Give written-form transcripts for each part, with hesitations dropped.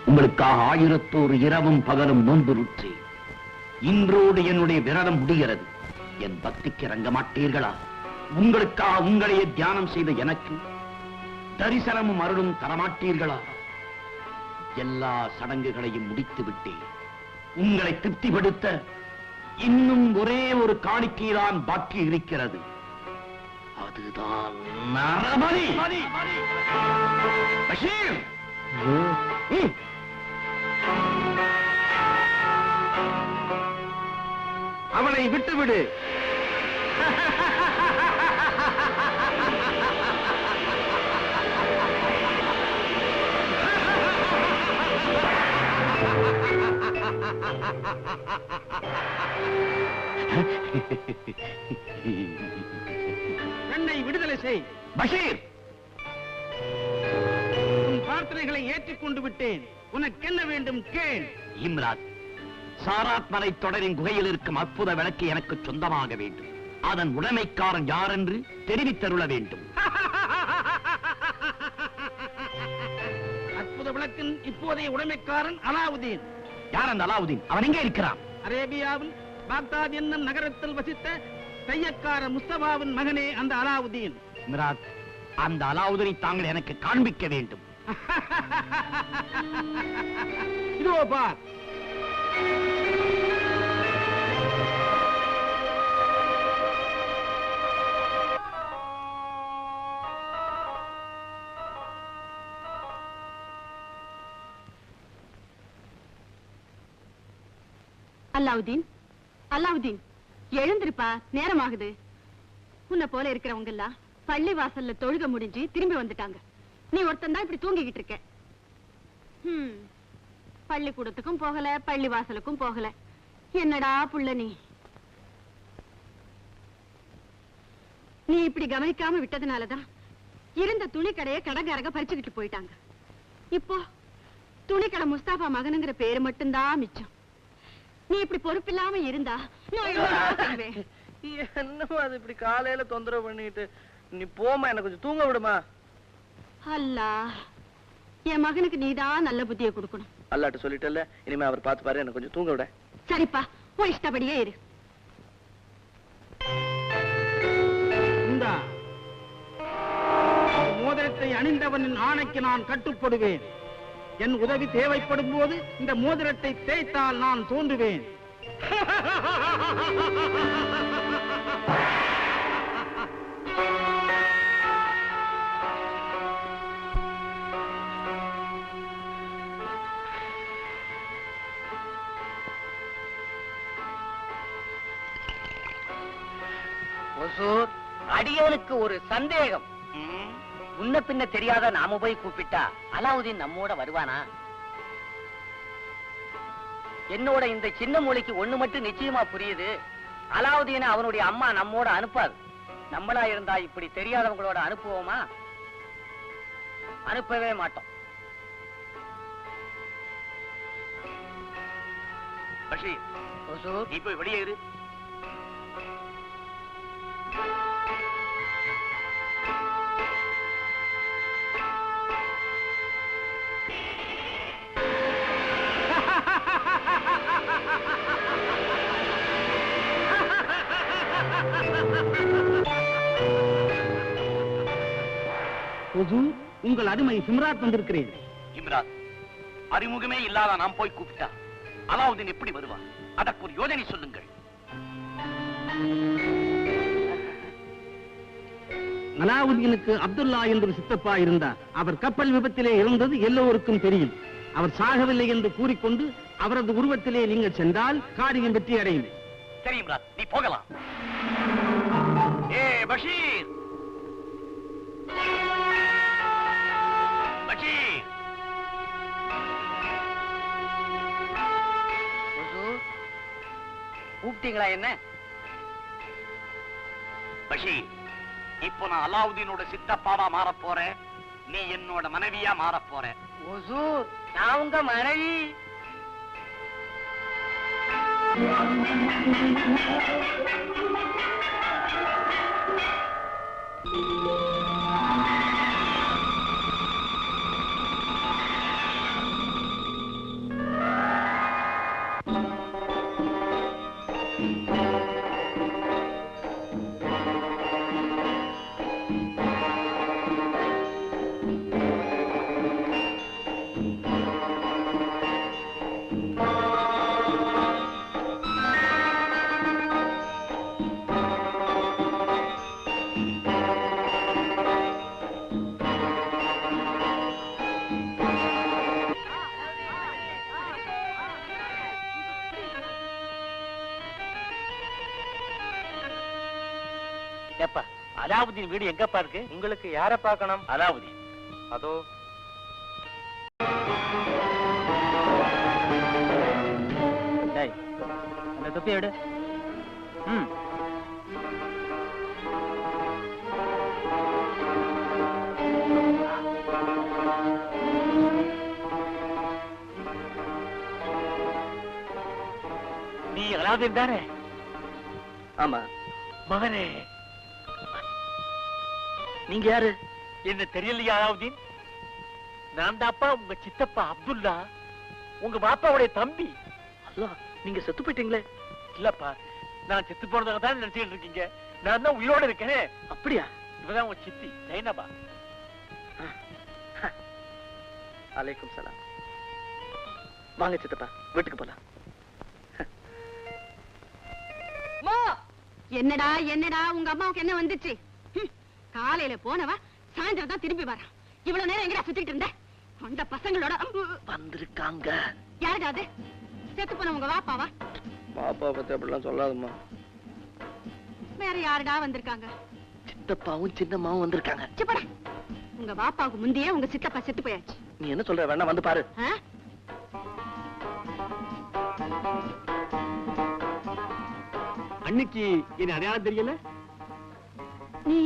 உங்களுக்காக 1001 இரவும் பகலும் நோன்புறுற்றேன். இன்றோடு என்னுடைய விரதம் முடிகிறது. என் பக்திக்கு இறங்க மாட்டீர்களா? உங்களுக்காக உங்களையே தியானம் செய்த எனக்கு தரிசனமும் அருளும் தரமாட்டீர்களா? எல்லா சடங்குகளையும் முடித்து விட்டேன். உங்களை திருப்திப்படுத்த இன்னும் ஒரே ஒரு காணிக்கைதான் பாக்கி இருக்கிறது. அதுதான் நரபலி. பஷீர், அவளை விட்டுவிடு. என்னை விடுதலை செய். பஷீர், உன் பிரார்த்தனைகளை ஏற்றுக்கொண்டு விட்டேன். உனக்கென்ன வேண்டும் கேள். இம்ராத், சாராத் மலை தொடரின் குகையில் இருக்கும் அற்புத விளக்கு எனக்கு சொந்தமாக வேண்டும். அதன் உடைமைக்காரன் யார் என்று தெரிவித்தருள வேண்டும். அற்புத விளக்கின் இப்போதைய உடைமைக்காரன் அலாவுதீன். யார் அந்த அலாவுதீன்? அவன் எங்கே இருக்கிறான்? அரேபியாவில் பாக்தாத் என்னும் நகரத்தில் வசித்த தையக்கார முஸ்தபாவின் மகனே அந்த அலாவுதீன். இம்ராத், அந்த அலாவுதீனை தாங்கள் எனக்கு காண்பிக்க வேண்டும். இதோ பார். அல்லாவுதீன், அல்லாவுதீன், எழுந்திருப்பா, நேரமாகுது. உன்னை போல இருக்கிறவங்க எல்லாம் பள்ளி வாசல்ல தொழுக முடிஞ்சு திரும்பி வந்துட்டாங்க. நீ ஒருத்தன் தான் இப்படி தூங்கிக்கிட்டு இருக்க. பள்ளிக்கூடத்துக்கும் போகல, பள்ளி வாசலுக்கும் போகல. என்னடா புள்ள நீ இப்படி கவனிக்காம விட்டதுனாலதான் இருந்த துணி கடையை கடங்காரங்க பறிச்சுக்கிட்டு போயிட்டாங்க. இப்போ துணிக்கடை முஸ்தாபா மகனுங்கிற பேரு மட்டும்தான் மிச்சம். நீ இப்படி பொறுப்பில்லாம இருந்தா என்னமா அது இப்படி காலையில தொந்தரவு பண்ணிட்டு? நீ போமா, எனக்கு கொஞ்சம் தூங்க விடுமா. அல்லா, என் மகனுக்கு நீதான் நல்ல புத்தியை கொடுக்கணும். அல்லாட்ட சொல்லிட்டல, இனிமே அவர் பார்த்து பாரு, எனக்கு கொஞ்சம் தூங்க விட. சரிப்பா, உன் இஷ்டப்படியே இரு. இந்தா மோதிரத்தை அணிந்தவனின் ஆணைக்கு நான் கட்டுப்படுவேன். என் உதவி தேவைப்படும் போது இந்த மோதிரத்தை தேய்த்தால் நான் தோன்றுவேன். அடியனுக்கு ஒரு சந்தேகம். முன்ன பின்ன தெரியாத நாம போய் கூப்பிட்டா அலாவுதீன் நம்மோட வருவானா? என்னோட இந்த சின்ன மூளைக்கு ஒண்ணு மட்டும் நிச்சயமா புரியுது. அலாவுதீனை அவனுடைய அம்மா நம்மோட அனுப்பாது. நம்மளா இருந்தா இப்படி தெரியாதவங்களோட அனுப்புவோமா? அனுப்பவே மாட்டோம். பஷீர், நீ போய் வெளியே இரு. உங்கள் அருமை சிம்ராத் வந்திருக்கிறேன். இம்ராத், அறிமுகமே இல்லாத நாம் போய் கூப்பிட்டா அலாவுதீன் எப்படி வருவான்? அதற்கு ஒரு யோசனை சொல்லுங்கள். அலாவுதீனுக்கு அப்துல்லா என்று சித்தப்பா இருந்தார். அவர் கப்பல் விபத்திலே இறந்தது எல்லோருக்கும் தெரியும். அவர் சாகவில்லை என்று கூறிக்கொண்டு அவரது உருவத்திலே நீங்கள் சென்றால் காரியம் வெற்றி அடையும். சரி இம்ராத், நீ போகலாம். ஏ பஷீர், பஷீர், கூப்பிட்டீங்களா என்ன? பஷீர், இப்போ நான் அலாவுதீனோட சித்தப்பாவா மாறப் போறேன். நீ என்னோட மனைவியா மாறப் போற. நான் உங்க மனைவி. அலாவுதீன் வீடு எங்கப்பா இருக்கு? உங்களுக்கு யார பார்க்கணும்? அலாவுதீன். அதோ. டேய், அந்த தொப்பி எடு. நீ அலாவுதீன் தானே? ஆமா. மகனே, நீங்க யாரு? என்ன தெரியலையா அலாவுதீன்? நான் தான்ப்பா உங்க சித்தப்பா அப்துல்லா, உங்க பாப்பாவுடைய தம்பி. அல்லா, நீங்க செத்து போயிட்டீங்களே? இல்லப்பா, நான் செத்து போனதாக தான் நினைச்சிட்டு இருக்கீங்க. நான் தான் உயிரோட இருக்கேன். அப்படியா? இவதான் உங்க சித்தி ஜைனபா. அலைக்கும் சலாம். வாங்க சித்தப்பா, வீட்டுக்கு போலாம். என்னடா என்னடா உங்க அம்மாவுக்கு என்ன வந்துச்சு? காலையில போனவா சாயந்தரம் தான் திரும்பி வரா. இவ்வளவு நேரம் எங்கடா சுத்திட்டு இருந்த? அந்த பசங்களோட வந்திருக்காங்க. யாருடா அது? செத்து போன உங்க வாப்பாவா? பாப்பா பத்தி அப்படிலாம் சொல்லாதம்மா. வேற யாருடா வந்திருக்காங்க? சித்தப்பாவும் சின்னம்மாவும் வந்திருக்காங்க. சிப்படா, உங்க வாப்பாவுக்கு முந்தையே உங்க சித்தப்பா செத்து போயாச்சு. நீ என்ன சொல்ற? வேணா வந்து பாரு. அன்னைக்கு என்ன அடையாளம் தெரியல? நீ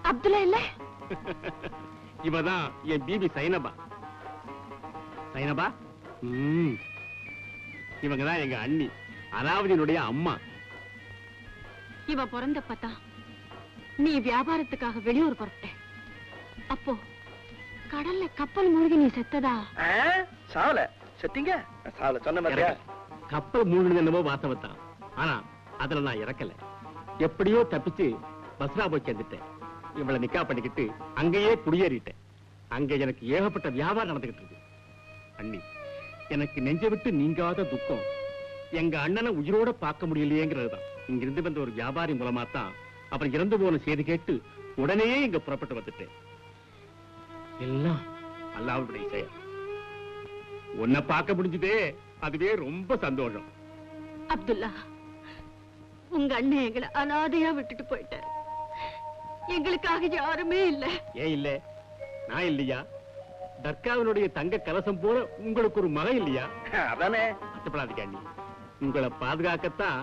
அப்துல்லா இல்ல? இவதான் என் பிபி சைனபா. சைனபா, இவங்கதான் எங்க அண்ணி, அலாவுதீனுடைய அம்மா. இவ பிறந்தப்பதான் நீ வியாபாரத்துக்காக வெளியூர் புறப்பட்ட. அப்போ கடல்ல கப்பல் மூழ்கி நீ செத்ததா? சாவல. செத்தீங்க? சாவல சொன்ன மாதிரியா? கப்பல் மூழ்கினது என்னவோ வாஸ்தவத்தான். ஆனா அதுல நான் இறக்கல. எப்படியோ தப்பிச்சு பஸ்ரா போய் சேர்ந்துட்டேன். இவளை நிக்கா பண்ணிக்கிட்டு அங்கேயே குடியேறிட்டேன். அங்க எனக்கு ஏகப்பட்ட வியாபாரம் நடந்துகிட்டு இருக்கு. அண்ணி, எனக்கு நெஞ்ச விட்டு நீங்காத துக்கம் எங்க அண்ணனை உயிரோட பார்க்க முடியலையேங்கிறதுதான். இங்கிருந்து வந்த ஒரு வியாபாரி மூலமா தான் அப்புறம் இறந்து போன செய்தி கேட்டு உடனே இங்க புறப்பட்டு வந்துட்டேன். எல்லாம் அல்லாஹ்வுடைய செயல். உன்னை பார்க்க முடிஞ்சதே, அதுவே ரொம்ப சந்தோஷம். அப்துல்லா, உங்க அண்ணன் எங்களை அனாதையா விட்டுட்டு போயிட்டாரு. எங்களுக்காக யாருமே இல்ல. ஏன் இல்ல? நான் இல்லையா? தர்காவினுடைய தங்க கலசம் போல உங்களுக்கு ஒரு மகன் இல்லையா? அதானே. கஷ்டப்படாதீங்க அண்ணி, உங்களை பாதுகாக்கத்தான்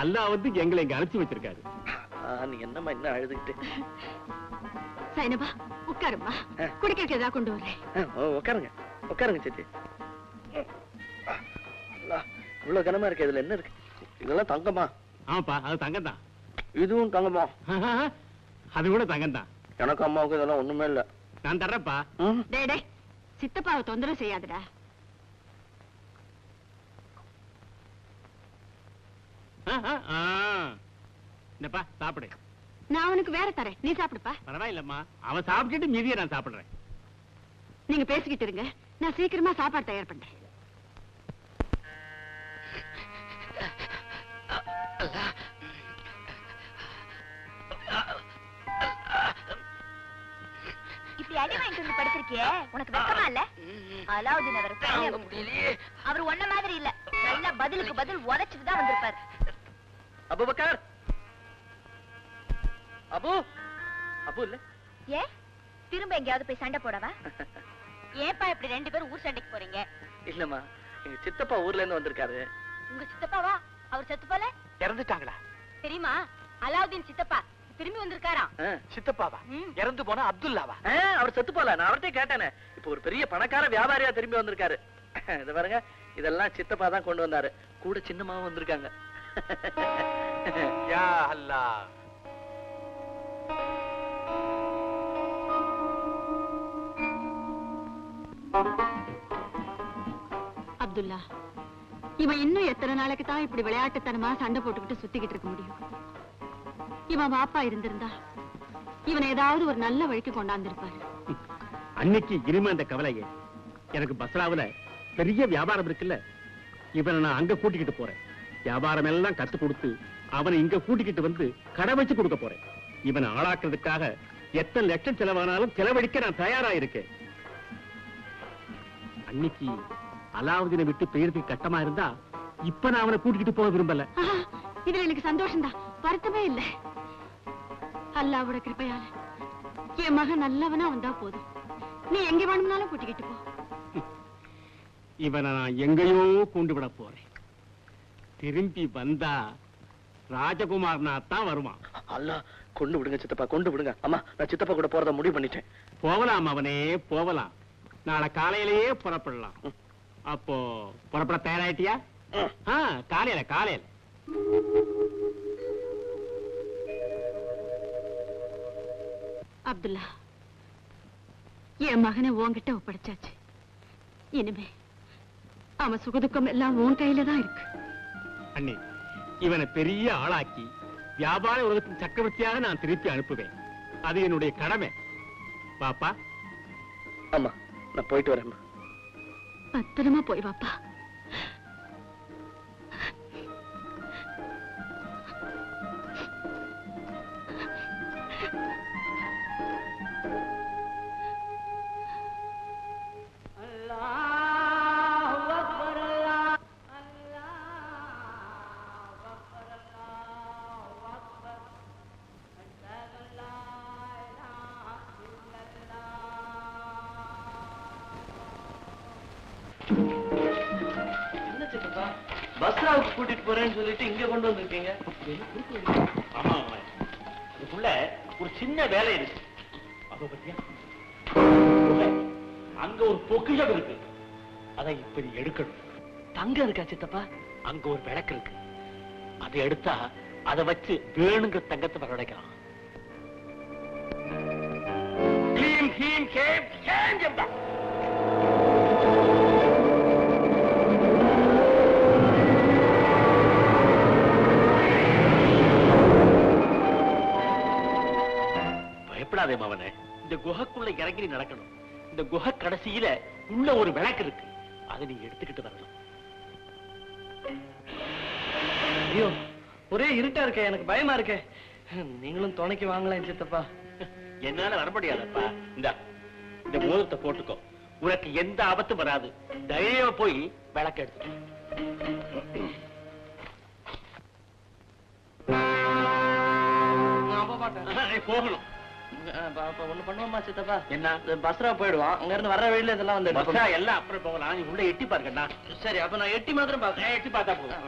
அல்லாஹ் வந்து எங்களை இங்க அனுப்பிச்சு வச்சிருக்காரு. நீ என்னம்மா என்ன அழுதுகிட்டு? சைனபா, உட்காருமா. குடிக்க ஏதாவது கொண்டு வரேன். உட்காருங்க உட்காருங்க சித்தி. இவ்வளவு கனமா இருக்கு. இதுல என்ன இருக்கு? இதெல்லாம் தங்கமா? ஆமாப்பா, அது தங்கம் தான். இதுவும் தங்கமா? அது கூட தங்கம் தான். எனக்கு அம்மாவுக்கு இதெல்லாம் ஒண்ணுமே இல்ல. நான் தர்றப்பா. டேய் டேய், சித்தப்பாவை தொந்தரவு செய்யாதடா. என்னப்பா சாப்பிடு. நான் அவனுக்கு வேற தரேன், நீ சாப்பிடுப்பா. பரவாயில்லம்மா, அவன் சாப்பிட்டுட்டு மீதியை நான் சாப்பிடுறேன். நீங்க பேசிக்கிட்டு இருங்க, நான் சீக்கிரமா சாப்பாடு தயார் பண்றேன். இப்படி அடி வாங்கிட்டு வந்து படுத்திருக்கியே, உனக்கு வெக்கமா இல்ல? அலாவுதீன் அவர் ஒன்ன மாதிரி இல்ல, நல்ல பதிலுக்கு பதில் உதைச்சிட்டு தான் வந்திருப்பாரு. அபூபக்கர், அபு அபு இல்ல? ஏ திரும்ப எங்கேயாவது போய் சண்டை போடவா? ஏப்பா இப்படி ரெண்டு பேரும் ஊர் சண்டைக்கு போறீங்க? இல்லம்மா, எங்க சித்தப்பா ஊர்ல இருந்து வந்திருக்காரு. உங்க சித்தப்பாவா? அவர் செத்து போல? இறந்துட்டாங்களா? தெரியுமா? அலாவுதீன் சித்தப்பா திரும்பி வந்திருக்காராம். சித்தப்பாவா? இறந்து போன அப்துல்லாவா? அவர் செத்து போல. நான் அவர்கிட்ட கேட்டேனே. இப்ப ஒரு பெரிய பணக்கார வியாபாரியா திரும்பி வந்திருக்காரு. இது பாருங்க, இதெல்லாம் சித்தப்பா தான் கொண்டு வந்தாரு. கூட சின்னமாவும் வந்திருக்காங்க. யா அல்லாஹ். அப்துல்லா, இவன் இன்னும் எத்தனை நாளைக்கு தான் இப்படி விளையாட்டுத்தனமா சண்டை போட்டுக்கிட்டு சுத்திக்கிட்டு இருக்க முடியும்? இவன் பாப்பா இருந்திருந்தா இவனை ஏதாவது ஒரு நல்ல வழிக்கு கொண்டாந்துருப்பாரு. அன்னைக்கு இனிமே அந்த கவலைய எனக்கு பஸ்ராவுல பெரிய வியாபாரம் இருக்குல்ல, இவனை நான் அங்க கூட்டிக்கிட்டு போறேன். வியாபாரம் எல்லாம் கத்து கொடுத்து அவனை இங்க கூட்டிக்கிட்டு வந்து கடை வச்சு கொடுக்க போறேன். இவனை ஆளாக்குறதுக்காக எத்தனை லட்சம் செலவானாலும் செலவழிக்க நான் தயாரா இருக்கேன். அன்னைக்கு அலாவுதீனை விட்டு பெயருக்கு கட்டமா இருந்தா இப்ப நான் அவனை கூட்டிக்கிட்டு போக விரும்பல. இதுல எனக்கு சந்தோஷம் தான், வருத்தமே இல்ல. அல்லாவோட கிருபையால என் மகன் நல்லவனா வந்தா போதும். நீ எங்க வேணும்னாலும் கூட்டிக்கிட்டு போ. இவனை நான் எங்கேயோ கொண்டு விட போறேன். திரும்பி வந்தா ராஜகுமாரனா தான் வருவான். அல்ல, கொண்டு விடுங்க சித்தப்பா, கொண்டு விடுங்க. அம்மா, நான் சித்தப்பா கூட போறத முடிவு பண்ணிட்டேன். போகலாம் அவனே போகலாம். நாளை காலையிலேயே புறப்படலாம். அப்போ புறப்பட தயாராயிட்டியா? காலையில காலையில. அப்துல்லா, என் மகனை உன்கிட்ட ஒப்படைச்சாச்சு. இனிமே அவன் சுகதுக்கம் எல்லாம் உன் கையில தான் இருக்கு. அண்ணி, இவனை பெரிய ஆளாக்கி வியாபார உலகத்தின் சக்கரவர்த்தியாக நான் திருப்பி அனுப்புவேன். அது என்னுடைய கடமை. பாப்பா. அம்மா, நான் போயிட்டு வரேன். பத்திரமா போய் வாப்பா. பஸ்ராவுக்கு கூட்டிட்டு போறேன்னு சொல்லிட்டு இங்க கொண்டு வந்திருக்கீங்க. ஆமா, இதுக்குள்ள ஒரு சின்ன வேலை இருக்கு. அதோ பத்தியா, அங்க ஒரு பொக்கிஷம் இருக்கு. அதை இப்படி எடுக்கணும். தங்க இருக்கா சித்தப்பா? அங்க ஒரு விளக்கு இருக்கு. அதை எடுத்தா அதை வச்சு வேணுங்கிற தங்கத்தை வரவழைக்கலாம். பயப்படாதே மவனே, இந்த குகைக்குள்ள இறங்கி நடக்கணும். இந்த குகை கடைசியில உள்ள ஒரு விளக்கு இருக்கு. அதை நீ எடுத்துக்கிட்டு வரணும். ஐயோ, ஒரே இருட்டா இருக்க, எனக்கு பயமா இருக்க. நீங்களும் துணைக்கு வாங்கலாம் சித்தப்பா. என்னால வர முடியாதப்பா. இந்த மோதிரத்தை போட்டுக்கோ. உனக்கு எந்த ஆபத்தும் வராது. தைரியமா போய் விளக்க எடுத்துட்டு போகணும். ஒண்ணு பண்ணுவோமா சித்தப்பா? என்ன? பஸ்ரா போயிடுவான். அங்க இருந்து வர்ற வழியில இதெல்லாம் வந்து எல்லாம் அப்புறம் போகலாம். நீ உள்ள எட்டி பாருக்கண்ணா. சரி, அப்ப நான் எட்டி மாத்திரம் பாக்குறேன். எட்டி பார்த்தா போதும்.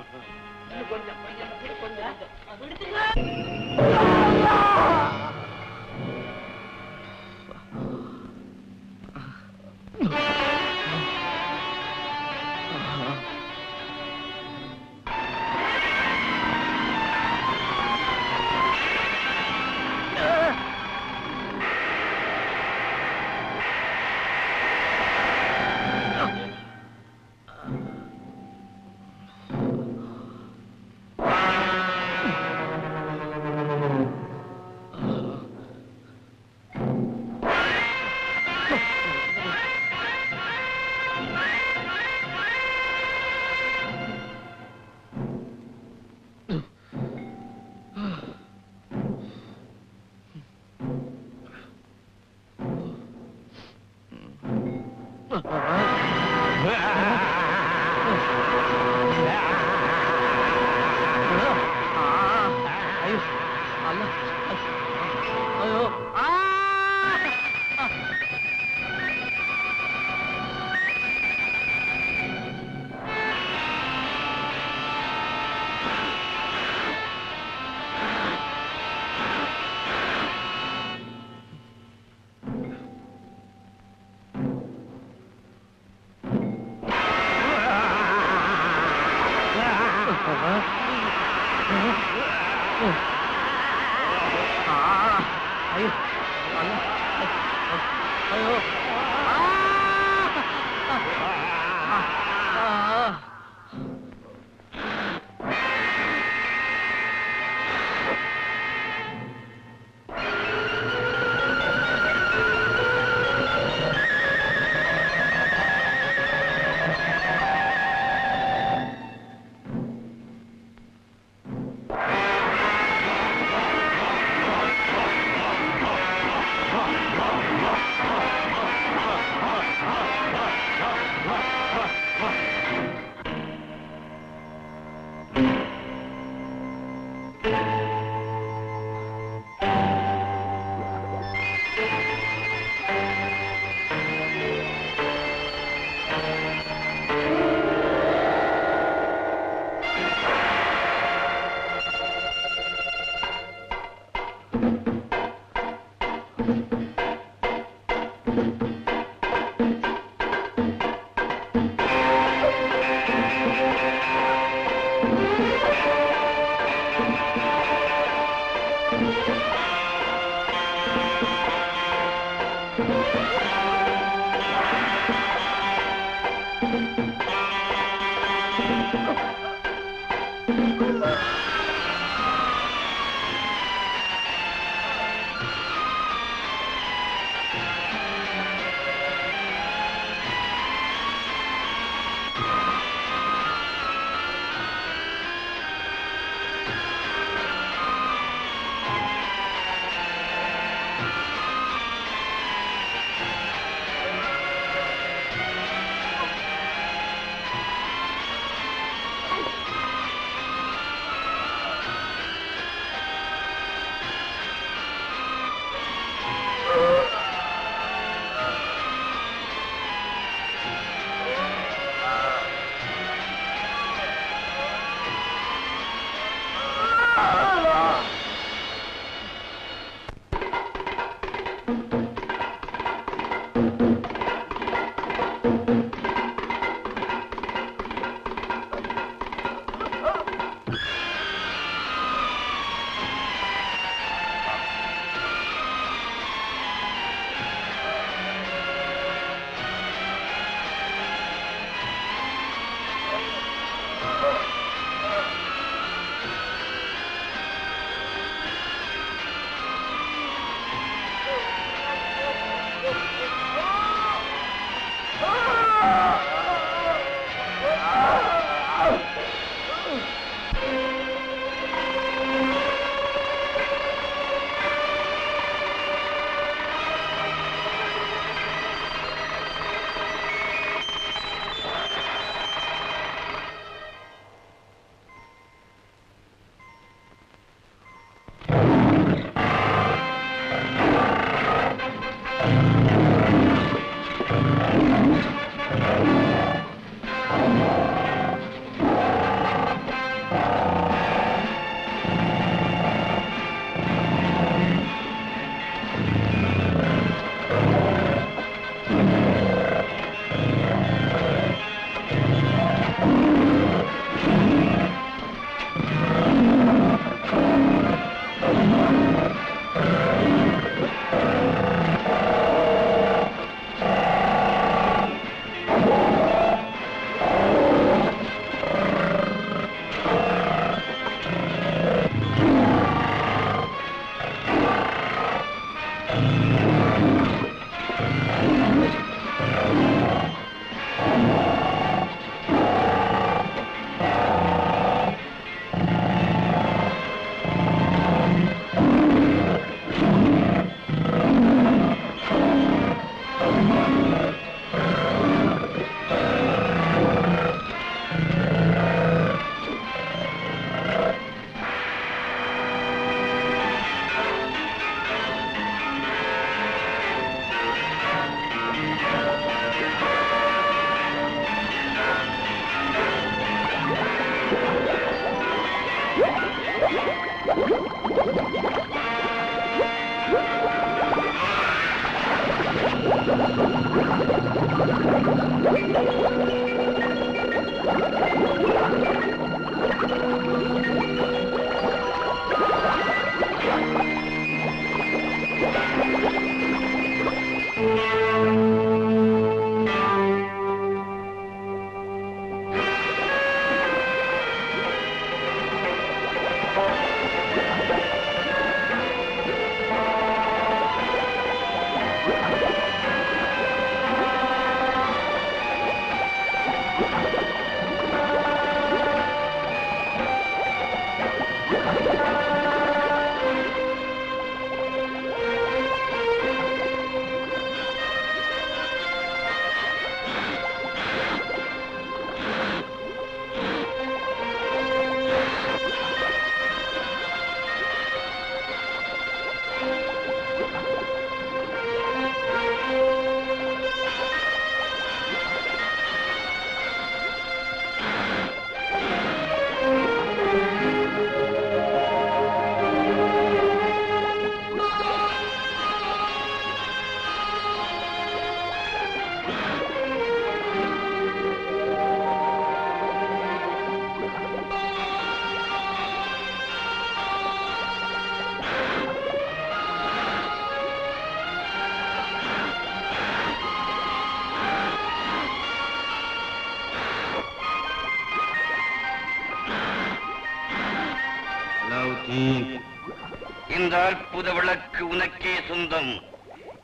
அற்புத விளக்கு உனக்கே சொந்தம்.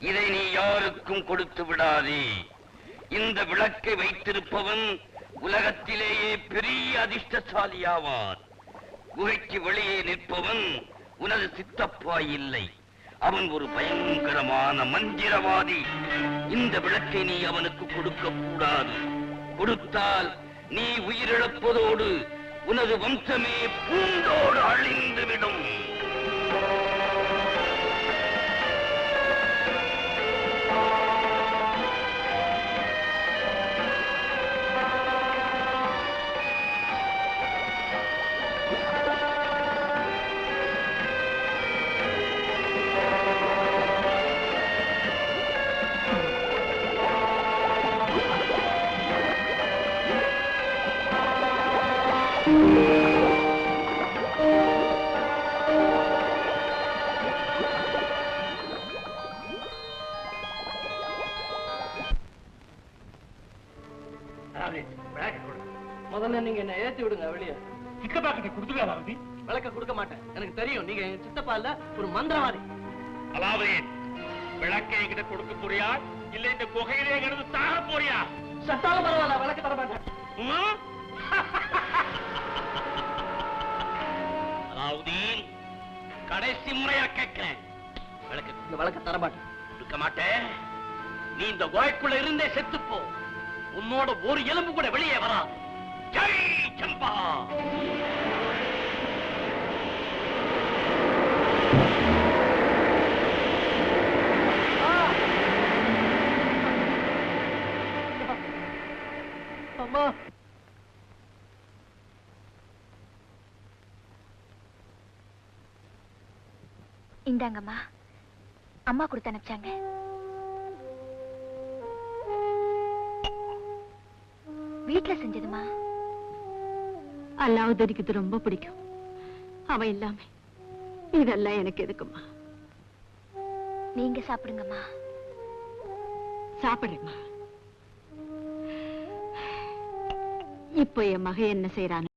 இதை நீ யாருக்கும் கொடுத்து விடாதே. இந்த விளக்கை வைத்திருப்பவன் உலகத்திலேயே பெரிய அதிர்ஷ்டசாலியாவான். குகைக்கு வெளியே நிற்பவன் உனது சித்தப்பா இல்லை, அவன் ஒரு பயங்கரமான மந்திரவாதி. இந்த விளக்கை நீ அவனுக்கு கொடுக்க கூடாது. கொடுத்தால் நீ உயிரிழப்பதோடு உனது வம்சமே பூண்டோடு அழிந்துவிடும். முதல்ல நீங்க என்ன ஏத்தி விடுங்க வெளியே. சித்தப்பா கிட்ட கொடுத்துருக்காரு. விளக்க கொடுக்க மாட்டேன், எனக்கு தெரியும் நீங்க என் சித்தப்பா இல்ல, ஒரு மந்திரவாதி. அலாவுதீன், விளக்கை என்கிட்ட கொடுக்க போறியா இல்ல இந்த குகையிலே கிடந்து சாக போறியா? சட்டாலும் பரவாயில்ல, விளக்க தர மாட்டேன். அலாவுதீன், கடைசி முறையா கேட்கிறேன், இந்த விளக்க தர மாட்டேன். கொடுக்க மாட்டேன். நீ இந்த குகைக்குள்ள இருந்தே செத்துப்போ. உன்னோட ஒரு எலும்பு கூட வெளியே வராது. ஜெய் சம்பா. அம்மா, இந்தாங்கம்மா, அம்மா கொடுத்து அனுப்பிச்சாங்க. வீட்டுல செஞ்சதுமா. அல்லாவுதீனுக்கு இது ரொம்ப பிடிக்கும். அவன் இல்லாம இதெல்லாம் எனக்கு எதுக்குமா? நீங்க சாப்பிடுங்கம்மா. சாப்பிடுறேம்மா. இப்போ என் மகன் என்ன செய்யறான்?